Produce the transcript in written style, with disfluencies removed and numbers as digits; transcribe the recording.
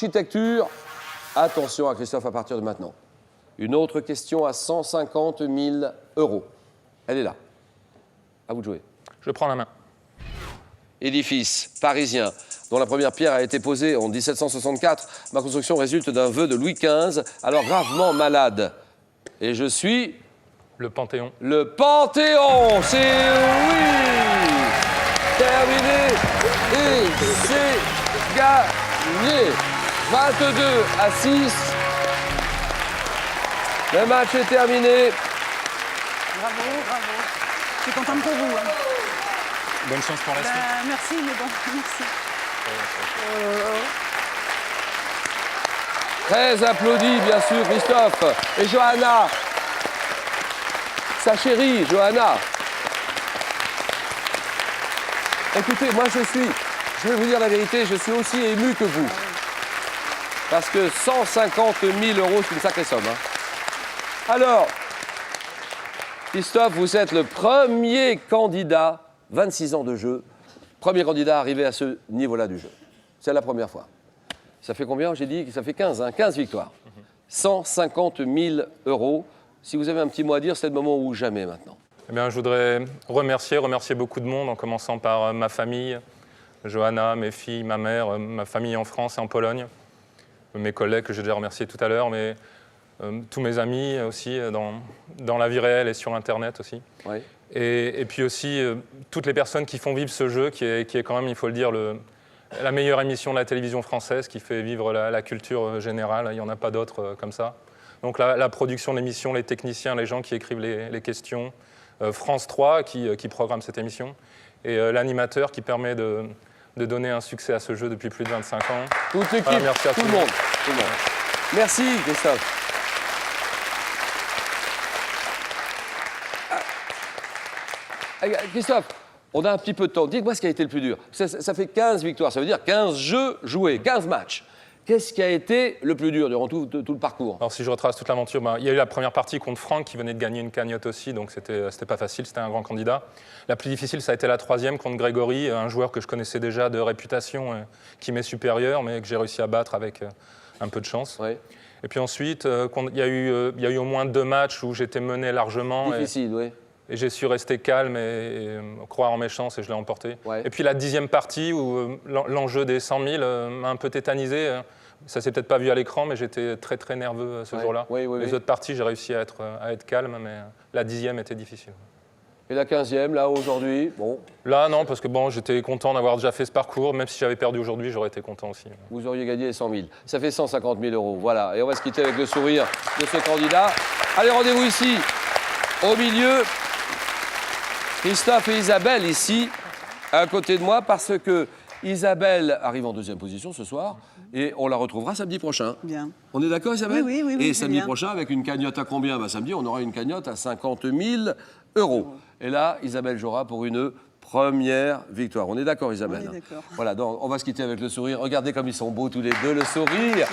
architecture. Attention à Christophe à partir de maintenant. Une autre question à 150 000 €. Elle est là. À vous de jouer. Je prends la main. Édifice parisien dont la première pierre a été posée en 1764. Ma construction résulte d'un vœu de Louis XV, alors gravement malade. Et je suis... Le Panthéon. Le Panthéon, c'est oui. Terminé et c'est gagné. 22-6. Le match est terminé. Bravo, bravo. Je suis contente pour vous. Hein. Bonne chance pour la suite. Merci, mais bon, merci. Très applaudi, bien sûr, Christophe. Et Johanna, sa chérie, Johanna. Écoutez, moi je vais vous dire la vérité, je suis aussi ému que vous. Parce que 150 000 €, c'est une sacrée somme. Hein. Alors, Christophe, vous êtes le premier candidat, 26 ans de jeu, premier candidat arrivé à ce niveau-là du jeu. C'est la première fois. Ça fait combien? J'ai dit que ça fait 15, hein, 15 victoires. 150 000 €. Si vous avez un petit mot à dire, c'est le moment ou jamais maintenant. Eh bien, je voudrais remercier beaucoup de monde, en commençant par ma famille, Johanna, mes filles, ma mère, ma famille en France et en Pologne, mes collègues que j'ai déjà remerciés tout à l'heure, mais tous mes amis aussi dans la vie réelle et sur Internet aussi. Oui. Et puis aussi toutes les personnes qui font vivre ce jeu, qui est quand même, il faut le dire, la meilleure émission de la télévision française, qui fait vivre la culture générale. Il n'y en a pas d'autres comme ça. Donc la production de l'émission, les techniciens, les gens qui écrivent les questions, France 3 qui programme cette émission, et l'animateur qui permet de donner un succès à ce jeu depuis plus de 25 ans. Toute l'équipe, Voilà, merci à tout le monde. Merci, Christophe. Christophe, on a un petit peu de temps. Dites-moi ce qui a été le plus dur. Ça fait 15 victoires, ça veut dire 15 jeux joués, 15 matchs. Qu'est-ce qui a été le plus dur durant tout le parcours? Alors si je retrace toute l'aventure, il y a eu la première partie contre Franck qui venait de gagner une cagnotte aussi, donc c'était pas facile, c'était un grand candidat. La plus difficile, ça a été la troisième contre Grégory, un joueur que je connaissais déjà de réputation, qui m'est supérieur, mais que j'ai réussi à battre avec un peu de chance. Oui. Et puis ensuite, il y a eu au moins 2 matchs où j'étais mené largement. Difficile, oui. Et j'ai su rester calme et croire en mes chances et je l'ai emporté. Ouais. Et puis la 10e partie où l'enjeu des 100 000 m'a un peu tétanisé. Ça s'est peut-être pas vu à l'écran, mais j'étais très très nerveux ce jour-là. Oui, Les autres parties, j'ai réussi à être calme, mais la 10e était difficile. Et la 15e, là, aujourd'hui, bon. Là, non, parce que bon, j'étais content d'avoir déjà fait ce parcours. Même si j'avais perdu aujourd'hui, j'aurais été content aussi. Vous auriez gagné les 100 000. Ça fait 150 000 €. Voilà. Et on va se quitter avec le sourire de ce candidat. Allez, rendez-vous ici, au milieu. Christophe et Isabelle, ici, à côté de moi, parce que Isabelle arrive en 2e position ce soir et on la retrouvera samedi prochain. Bien. On est d'accord, Isabelle? Oui, oui, oui. Et oui, samedi bien. prochain, avec une cagnotte à combien? Samedi, on aura une cagnotte à 50 000 €. Et là, Isabelle jouera pour une première victoire. On est d'accord, Isabelle? On est d'accord. Voilà, donc on va se quitter avec le sourire. Regardez comme ils sont beaux tous les deux, le sourire.